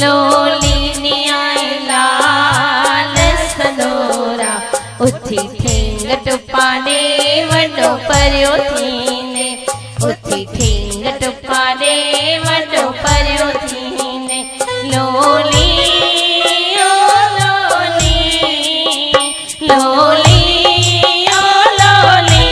lolly न्याय लाल सदोरा उथी ठेंग टुपाड़े वडो परियो थीने उथी ठेंग टुपाड़े वडो परियो थीने लोली ओ लोली लोली ओ लोली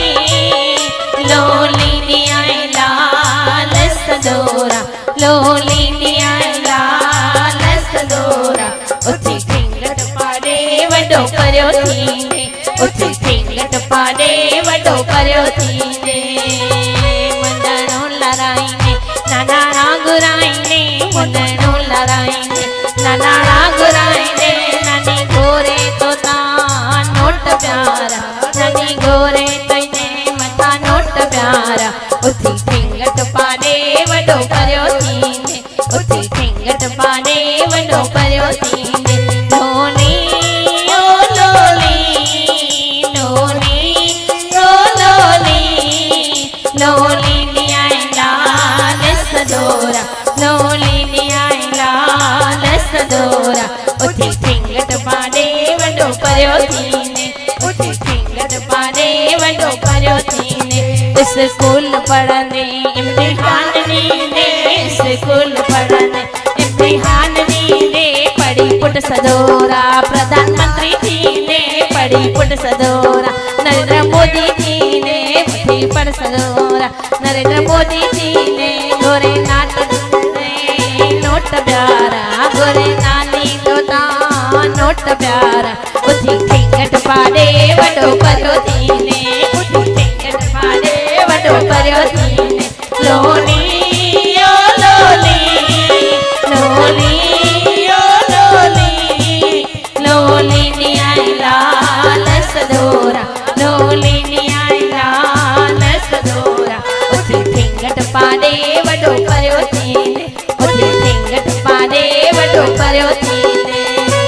लोली न्याय लाल सदोरा लोली न्याय लाल सदोरा उथी ठेंग टुपाड़े वडो परियो थीने उथी ठेंग टुपाड़े वडो परियो थीने मुंडनो लराईने नाना घुराईने मुंडनो लराईने नाना घुराईने नानी गोरे तो ता नोट प्यारा नानी गोरे तने मथा नोट प्यारा उथी ठेंग टुपाड़े वडो परियो थीने उथी ठेंग टुपाड़े वडो परियो थीने लोली ओ लोली लोली ओ लोली लोली न्याय लाल सदोरा लोली न्याय लाल सदोरा उथी ठेंग टुपाड़े वडो परियो थीने उथी ठेंग टुपाड़े वडो परियो थीने स्कूल पढ़ने इम्तिहान नींदे स्कूल पढ़ने इम्तिहान नींदे पढ़ी पुट सदोरा प्रधानमंत्री थीने पढ़ी पुट सदोरा नरेंद्र मोदी थीने पढ़ी पुट सदोरा नरेंद्र मोदी थीने गोरे नाट नोट प्यारा गोरे नानी लोटा नोट प्यारा उथी ठेंग टुपाड़े वडो परियो थी